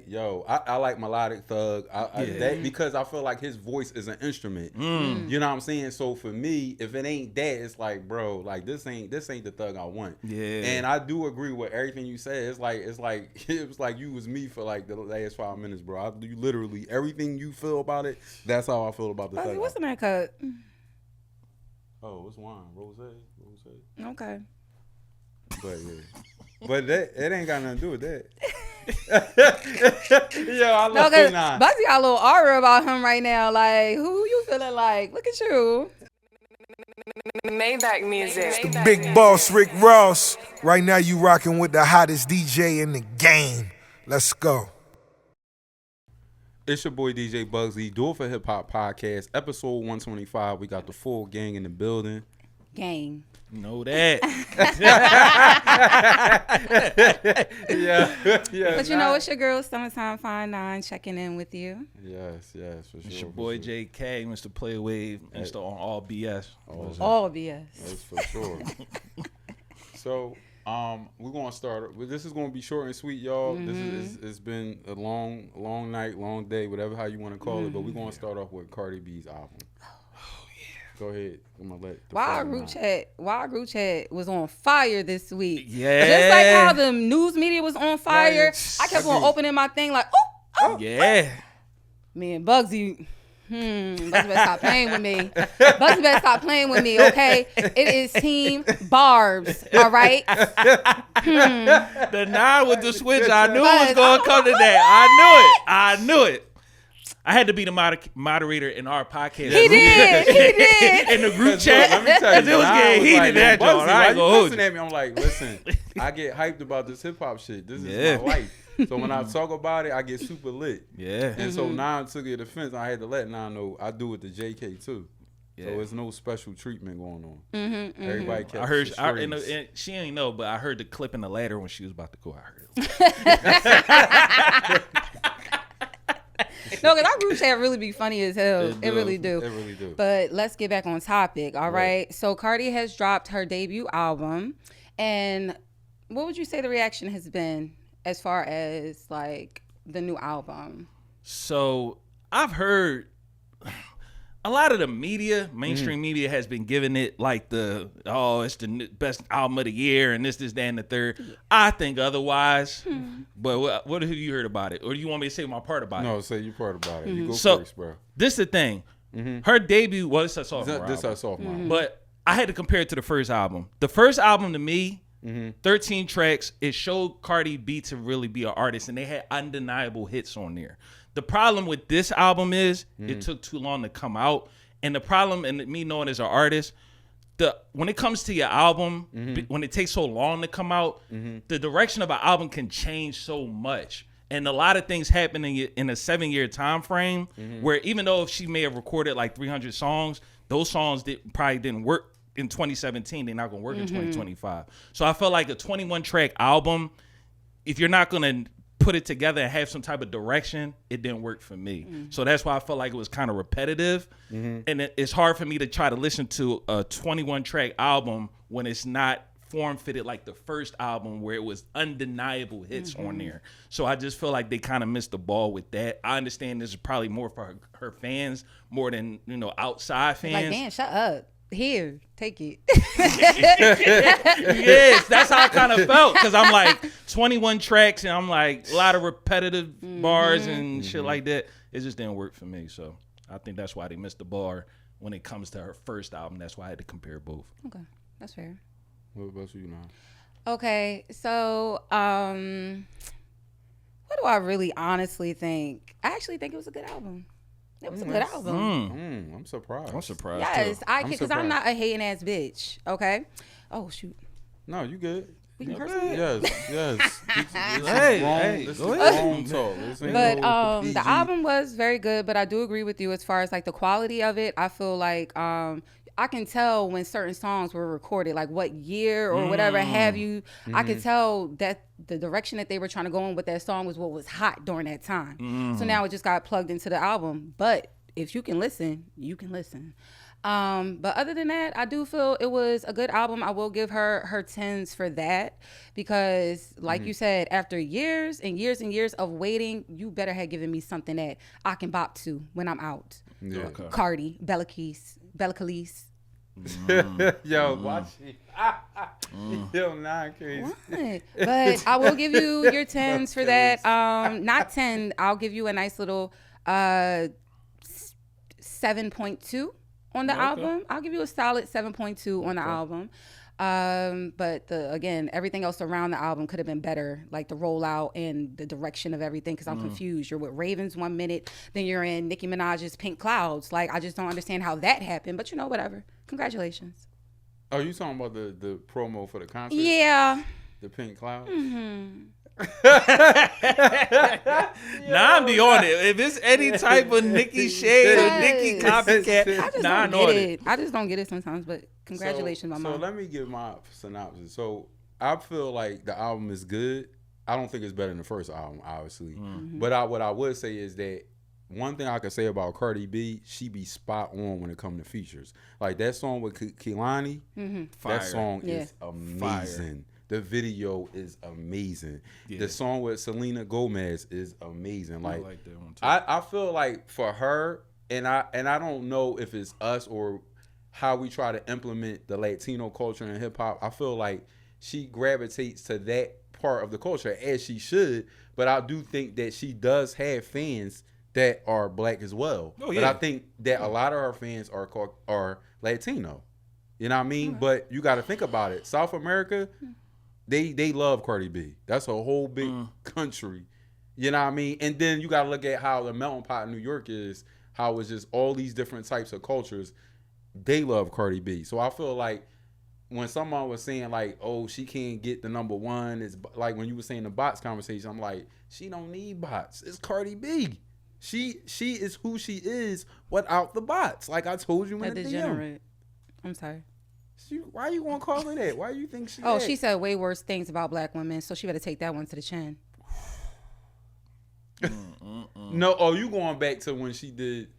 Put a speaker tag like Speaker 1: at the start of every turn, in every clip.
Speaker 1: I like Melodic Thug. That because I feel like his voice is an instrument. You know what I'm saying? So for me, if it ain't that, it's like, bro, like this ain't the thug I want. Yeah. And I do agree with everything you said. It was like you was me for like the last 5 minutes, bro. You literally everything you feel about it. That's how I feel about the thug.
Speaker 2: What's the name cut?
Speaker 1: Oh, it's wine, rose.
Speaker 2: Okay.
Speaker 1: But yeah, but it ain't got nothing to do with that. Yo, I love
Speaker 2: Bugsy got a little aura about him right now. Like, who you feeling like? Look at you.
Speaker 3: Maybach music.
Speaker 4: It's the big boss, Rick Ross. Right now, you rocking with the hottest DJ in the game. Let's go.
Speaker 1: It's your boy DJ Bugsy, Do It for Hip Hop Podcast, episode 125. We got the full gang in the building.
Speaker 2: Gang.
Speaker 5: Know that.
Speaker 1: yeah.
Speaker 2: But you know, it's your girl, Summertime Fine 9, checking in with you.
Speaker 1: Yes, for sure.
Speaker 5: It's your boy JK, Mr. Playwave, Mr. On All BS.
Speaker 2: All BS.
Speaker 1: That's for sure. So, we're gonna start. This is gonna be short and sweet, y'all. It's been a long night, long day, whatever how you want to call it. But we're gonna start off with Cardi B's album. Go ahead. I'm gonna let
Speaker 2: Our group chat was on fire this week.
Speaker 5: Yeah.
Speaker 2: Just like how the news media was on fire. Right. I kept on opening my thing like, oh.
Speaker 5: Yeah.
Speaker 2: Me and Bugsy. Bugsy better stop playing with me. Bugsy better stop playing with me, okay? It is Team Barbs, all right?
Speaker 5: The 9 with the switch, I knew it was going to come to that. I knew it. I had to be the moderator in our podcast.
Speaker 2: He did.
Speaker 5: In the group chat.
Speaker 1: Let me tell you,
Speaker 5: it was getting heated that
Speaker 1: Bugsy,
Speaker 5: joint. I ain't gonna hold you.
Speaker 1: At me, I'm like, listen, I get hyped about this hip hop shit. This is my life. So when I talk about it, I get super lit.
Speaker 5: Yeah.
Speaker 1: And so now I took it offense. I had to let Nine know I do it to JK too. Yeah. So it's no special treatment going on. Everybody kept
Speaker 5: I heard, and she ain't know, but I heard the clip in the ladder when she was about to go. I heard it.
Speaker 2: No, because our group chat really be funny as hell. It really do.
Speaker 1: It really do.
Speaker 2: But let's get back on topic, all right? So Cardi has dropped her debut album. And what would you say the reaction has been as far as, like, the new album?
Speaker 5: So I've heard a lot of the media, mainstream media, has been giving it like it's the best album of the year and this, that, and the third. I think otherwise. But what have you heard about it? Or do you want me to say my part about it?
Speaker 1: No, say your part about it. You go first, bro.
Speaker 5: This is the thing. Her debut, it's a sophomore album.
Speaker 1: This is a sophomore album.
Speaker 5: But I had to compare it to the first album. The first album to me, 13 tracks, it showed Cardi B to really be an artist, and they had undeniable hits on there. The problem with this album is it took too long to come out. And the problem, and me knowing as an artist, when it comes to your album, when it takes so long to come out, the direction of an album can change so much. And a lot of things happen in a 7-year time frame where even though if she may have recorded like 300 songs, those songs probably didn't work in 2017. They're not going to work in 2025. So I felt like a 21-track album, if you're not going to put it together and have some type of direction, it didn't work for me. So that's why I felt like it was kind of repetitive. And it's hard for me to try to listen to a 21-track album when it's not form-fitted like the first album where it was undeniable hits on there. So I just feel like they kind of missed the ball with that. I understand this is probably more for her fans more than, outside fans.
Speaker 2: Like, man, shut up. Here, take it.
Speaker 5: Yes, that's how I kind of felt because I'm like 21 tracks and I'm like a lot of repetitive bars and shit like that. It just didn't work for me. So I think that's why they missed the bar when it comes to her first album. That's why I had to compare both.
Speaker 2: Okay, that's fair.
Speaker 1: What about you now?
Speaker 2: Okay, so what do I really honestly think? I actually think it was a good album. It was a good album.
Speaker 1: I'm surprised.
Speaker 2: Yes, I can, because I'm not a hating ass bitch. Okay. Oh shoot.
Speaker 1: No, you good.
Speaker 2: We can curse.
Speaker 1: Yes.
Speaker 5: Hey,
Speaker 1: go ahead.
Speaker 2: But the album was very good. But I do agree with you as far as like the quality of it. I feel like I can tell when certain songs were recorded, like what year or whatever have you. I could tell that the direction that they were trying to go in with that song was what was hot during that time. So now it just got plugged into the album. But if you can listen, you can listen. But other than that, I do feel it was a good album. I will give her 10s for that because, like you said, after years and years and years of waiting, you better have given me something that I can bop to when I'm out.
Speaker 1: Yeah.
Speaker 5: Okay.
Speaker 2: Cardi, Bella Khalees.
Speaker 1: Yo, watch it. Yo, nah, crazy.
Speaker 2: What? But I will give you your 10s for that. Not 10. I'll give you a nice little 7.2 on the album. I'll give you a solid 7.2 on the album. But again, everything else around the album could have been better, like the rollout and the direction of everything, because I'm confused. You're with Ravens 1 minute, then you're in Nicki Minaj's Pink Clouds. Like, I just don't understand how that happened, but whatever. Congratulations.
Speaker 1: Oh, you talking about the promo for the concert?
Speaker 2: Yeah.
Speaker 1: The Pink Clouds?
Speaker 5: Nah, I'm be on it. If it's any type of Nicki shade or Nicki copycat,
Speaker 2: I just
Speaker 5: nah,
Speaker 2: don't get it. I just don't get it sometimes, but congratulations, my mom.
Speaker 1: So let me give my synopsis. So I feel like the album is good. I don't think it's better than the first album, obviously. But what I would say is that one thing I could say about Cardi B, she be spot on when it comes to features. Like that song with Kehlani, that song is amazing. Fire. The video is amazing. Yeah. The song with Selena Gomez is amazing. Like, I like that one too. I feel like for her, and I don't know if it's us or how we try to implement the Latino culture in hip hop. I feel like she gravitates to that part of the culture as she should. But I do think that she does have fans that are black as well. Oh, yeah. But I think that a lot of her fans are Latino. You know what I mean? Right. But you got to think about it. South America, they love Cardi B. That's a whole big country. You know what I mean? And then you got to look at how the melting pot in New York is, how it's just all these different types of cultures. They love Cardi B. So I feel like when someone was saying like, oh, she can't get the number one, it's like when you were saying the bots conversation, I'm like, she don't need bots. It's Cardi B. She is who she is without the bots. Like I told you in the DM.
Speaker 2: I'm sorry.
Speaker 1: Why you gonna call her that? Why you think she?
Speaker 2: Oh, she said way worse things about black women, so she better take that one to the chin.
Speaker 1: No, you going back to when she did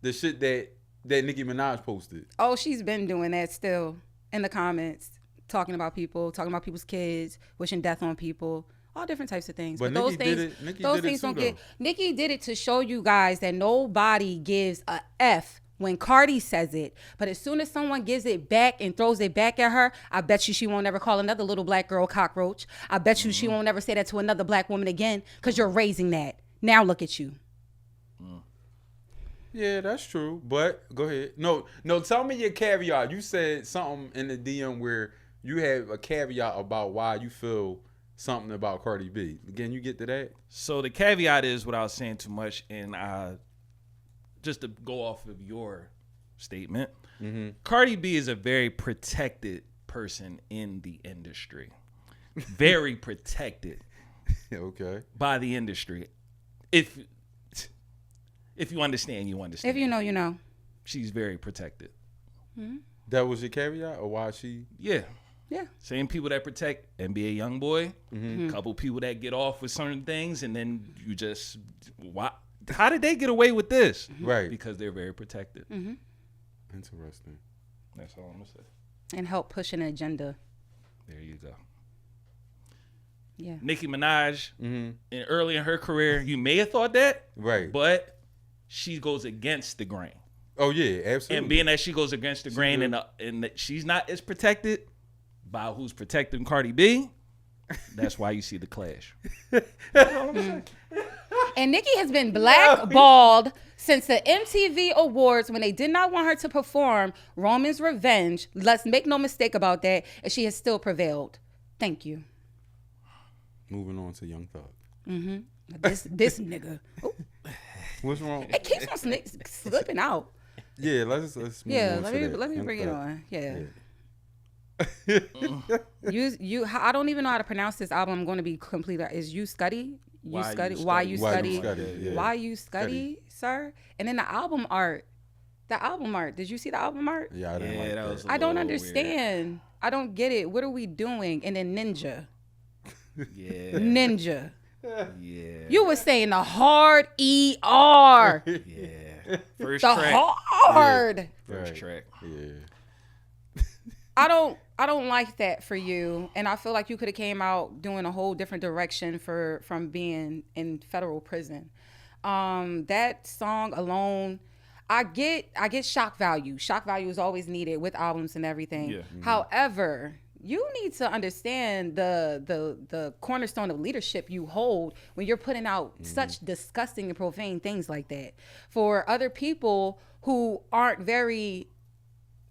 Speaker 1: the shit that Nicki Minaj posted?
Speaker 2: Oh, she's been doing that still in the comments, talking about people's kids, wishing death on people, all different types of things. But those things don't get. Nicki did it to show you guys that nobody gives a F when Cardi says it, but as soon as someone gives it back and throws it back at her, I bet you she won't ever call another little black girl cockroach. I bet you she won't ever say that to another black woman again because you're raising that. Now look at you.
Speaker 1: Yeah, that's true. But go ahead. No, tell me your caveat. You said something in the DM where you have a caveat about why you feel something about Cardi B. Again, you get to that?
Speaker 5: So the caveat is, without saying too much, and just to go off of your statement, Cardi B is a very protected person in the industry. Very protected.
Speaker 1: Okay.
Speaker 5: By the industry. If you understand, you understand.
Speaker 2: If you know, you know.
Speaker 5: She's very protected.
Speaker 1: That was your caveat, or why she?
Speaker 5: Yeah.
Speaker 2: Yeah.
Speaker 5: Same people that protect NBA YoungBoy. Couple people that get off with certain things, and then you just why? How did they get away with this?
Speaker 1: Right.
Speaker 5: Because they're very protected.
Speaker 1: Interesting.
Speaker 5: That's all I'm gonna say.
Speaker 2: And help push an agenda.
Speaker 5: There you go.
Speaker 2: Yeah.
Speaker 5: Nicki Minaj, early in her career, you may have thought that,
Speaker 1: right?
Speaker 5: But she goes against the grain.
Speaker 1: Oh yeah, absolutely.
Speaker 5: And being that she goes against the grain, and that she's not as protected by who's protecting Cardi B, that's why you see the clash.
Speaker 2: And Nicki has been blackballed since the MTV Awards when they did not want her to perform Roman's Revenge. Let's make no mistake about that. And she has still prevailed. Thank you.
Speaker 1: Moving on to Young Thug.
Speaker 2: This nigga. Ooh.
Speaker 1: What's wrong?
Speaker 2: It keeps on slipping out.
Speaker 1: Yeah, let's move on to that.
Speaker 2: Let me bring
Speaker 1: Thug.
Speaker 2: it on. Yeah. I don't even know how to pronounce this album. I'm going to be complete. Is You Scuddy? Why you Scuddy, sir? And then the album art. Did you see the album art?
Speaker 1: Yeah, I didn't like that.
Speaker 2: I don't understand. Weird. I don't get it. What are we doing? And then Ninja.
Speaker 5: Yeah.
Speaker 2: Ninja.
Speaker 5: Yeah.
Speaker 2: You were saying the hard ER.
Speaker 5: Yeah. First
Speaker 2: the
Speaker 5: track.
Speaker 2: hard.
Speaker 5: First track.
Speaker 1: Yeah.
Speaker 2: I don't like that for you, and I feel like you could have came out doing a whole different direction from being in federal prison. That song alone, I get shock value. Shock value is always needed with albums and everything. Yeah. Mm-hmm. However, you need to understand the cornerstone of leadership you hold when you're putting out such disgusting and profane things like that. For other people who aren't very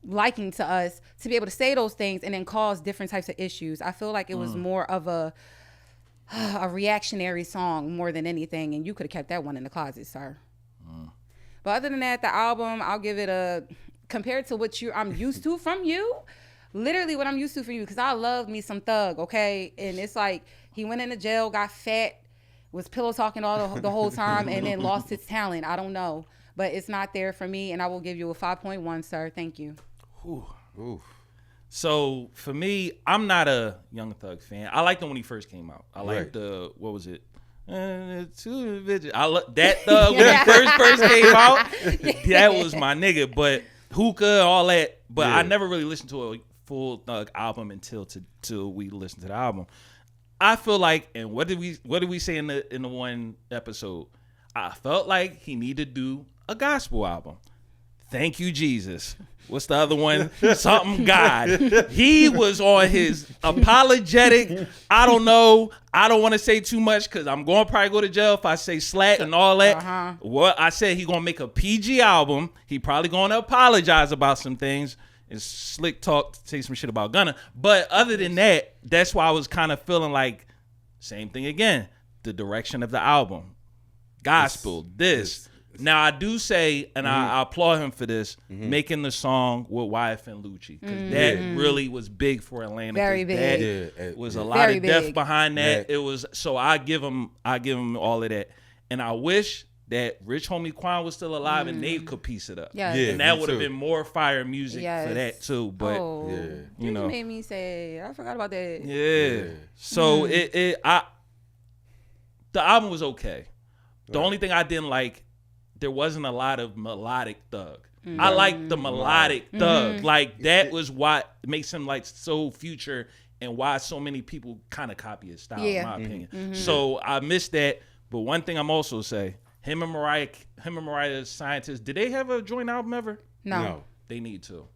Speaker 2: liking to us to be able to say those things and then cause different types of issues. I feel like it was more of a reactionary song more than anything, and you could have kept that one in the closet, sir. But other than that, the album, I'll give it a, compared to what I'm used to from you, literally what I'm used to from you, because I love me some Thug, okay? And it's like he went into jail, got fat, was pillow talking the whole time, and then lost his talent. I don't know. But it's not there for me, and I will give you a 5.1, sir. Thank you.
Speaker 5: Ooh. So for me, I'm not a Young Thug fan. I liked him when he first came out. I liked the, what was it? Two bitches. That Thug when he first came out. That was my nigga. But hookah, all that. But I never really listened to a full Thug album until we listened to the album. I feel like, and what did we say in the one episode? I felt like he needed to do a gospel album. Thank you, Jesus. What's the other one? Something God. He was on his apologetic. I don't know. I don't want to say too much because I'm going to probably go to jail if I say slat and all that. What I said, he going to make a PG album. He probably going to apologize about some things and slick talk, say some shit about Gunna. But other than that, that's why I was kind of feeling like same thing again. The direction of the album. Gospel, this. Now, I do say, and I applaud him for this, making the song with YF and Lucci. Because that really was big for Atlanta.
Speaker 2: Very big.
Speaker 5: That was a lot of depth behind that. It was, so I give him all of that. And I wish that Rich Homie Quan was still alive and they could piece it up.
Speaker 2: Yes.
Speaker 5: And that would have been more fire music for that too. But
Speaker 2: you know, made me say, I forgot about that.
Speaker 5: Yeah. So the album was okay. The only thing I didn't like, there wasn't a lot of melodic Thug. I like the melodic Thug. Like that was what makes him like so Future and why so many people kind of copy his style, in my opinion. So I missed that. But one thing I'm also say, him and Mariah Scientist, did they have a joint album ever?
Speaker 2: No.
Speaker 5: They need to.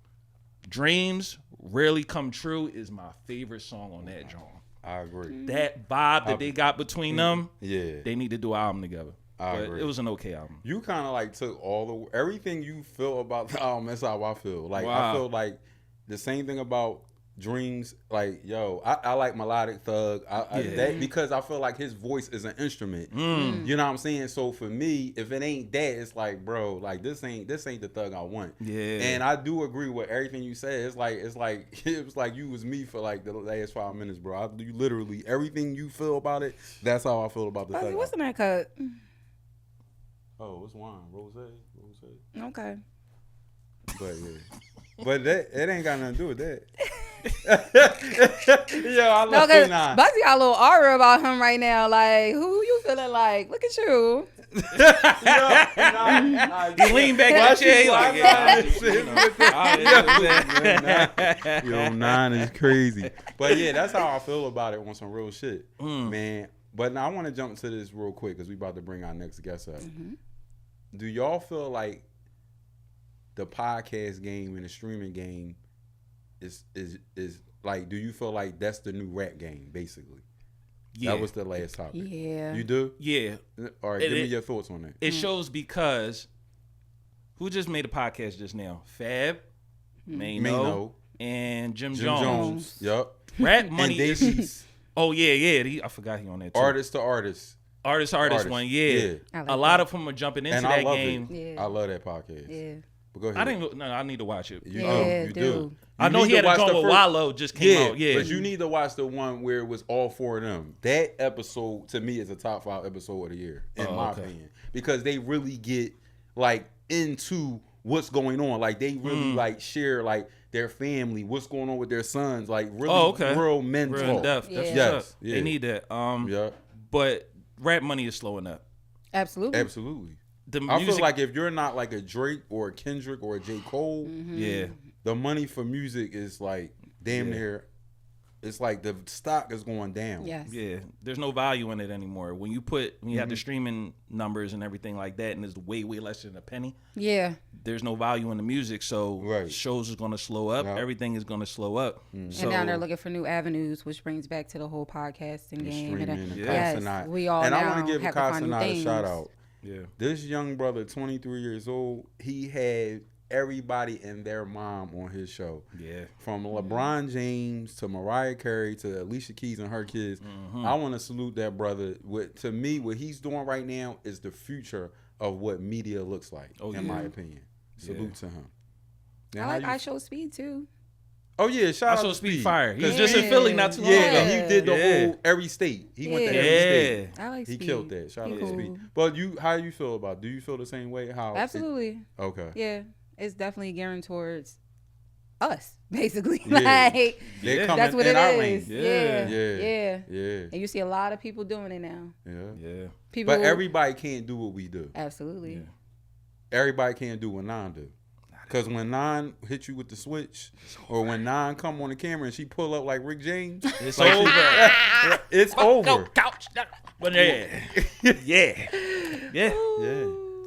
Speaker 5: Dreams Rarely Come True is my favorite song on that joint.
Speaker 1: I agree.
Speaker 5: That vibe that they got between them,
Speaker 1: they
Speaker 5: need to do an album together.
Speaker 1: I agree.
Speaker 5: It was an okay album.
Speaker 1: You kind of like took everything you feel about the album. That's how I feel. Like I feel like the same thing about Dreams. Like I like melodic Thug. That because I feel like his voice is an instrument. You know what I'm saying? So for me, if it ain't that, it's like bro, like this ain't the Thug I want. Yeah. And I do agree with everything you said. It was like you was me for like the last 5 minutes, bro. You literally everything you feel about it. That's how I feel about the Thug.
Speaker 2: What's in that cut?
Speaker 1: Oh, it's wine, rosé.
Speaker 2: Okay.
Speaker 1: But it ain't got nothing to do with that. I love
Speaker 2: Bugsy got a little aura about him right now. Like, who you feeling like? Look at you.
Speaker 5: You lean back in your chair.
Speaker 1: 9 is crazy. But yeah, that's how I feel about it on some real shit, man. But now I want to jump to this real quick because we about to bring our next guest up. Do y'all feel like the podcast game and the streaming game is like? Do you feel like that's the new rap game, basically? Yeah. That was the last topic.
Speaker 2: Yeah.
Speaker 1: You do?
Speaker 5: Yeah.
Speaker 1: All right, give me your thoughts on that.
Speaker 5: It shows because who just made a podcast just now? Fab, Mano, and Jim Jones.
Speaker 1: Yup.
Speaker 5: Rap money is. Oh yeah. I forgot he on that too.
Speaker 1: Artist to artist.
Speaker 5: Artist one, yeah. Like a lot of them are jumping into that game.
Speaker 1: Yeah. I love that podcast.
Speaker 2: Yeah.
Speaker 1: But go ahead.
Speaker 5: I need to watch it.
Speaker 1: You do.
Speaker 5: I know he had a joint with Wallow just came out. Yeah.
Speaker 1: But you need to watch the one where it was all 4 of them. That episode to me is a top 5 episode of the year, in my opinion. Because they really get like into what's going on. Like they really like share like their family, what's going on with their sons, like really real men talk.
Speaker 5: Real in depth. Yes. They need that. But rap money is slowing up.
Speaker 2: Absolutely.
Speaker 5: the music.
Speaker 1: I feel like if you're not like a Drake or a Kendrick or a J. Cole, the money for music is like damn near. It's like the stock is going down.
Speaker 2: Yes.
Speaker 5: Yeah. There's no value in it anymore. When you have the streaming numbers and everything like that, and it's way less than a penny.
Speaker 2: Yeah.
Speaker 5: There's no value in the music, so shows is going to slow up. Yep. Everything is going to slow up.
Speaker 2: So, and now they're looking for new avenues, which brings back to the whole podcasting game.
Speaker 1: Yes,
Speaker 2: we all
Speaker 1: and
Speaker 2: now
Speaker 1: I want to give Casanat a shout out.
Speaker 5: Yeah.
Speaker 1: This young brother, 23 years old, he had everybody and their mom on his show.
Speaker 5: Yeah.
Speaker 1: From LeBron James to Mariah Carey to Alicia Keys and her kids. I want to salute that brother. To me, what he's doing right now is the future of what media looks like, in my opinion. Salute to him.
Speaker 2: Now, I like I Show Speed too.
Speaker 1: Oh yeah, shout out to
Speaker 5: Speed Fire. He was just in Philly not too long ago.
Speaker 1: He did the whole every state. He went to every state.
Speaker 2: I like Speed.
Speaker 1: He killed that. Shout out to Speed. But how you feel about it? Do you feel the same way?
Speaker 2: Absolutely.
Speaker 1: Okay.
Speaker 2: Yeah. It's definitely gearing towards us, basically.
Speaker 1: Yeah.
Speaker 2: Like that's what it is. Yeah. And you see a lot of people doing it now.
Speaker 1: Yeah. People, but everybody can't do what we do.
Speaker 2: Absolutely. Yeah.
Speaker 1: Everybody can't do what Nan do. Because when Nan hit you with the switch, or when Nan come on the camera and she pull up like Rick James,
Speaker 5: it's like
Speaker 1: over. It's over.
Speaker 5: Couch. But yeah.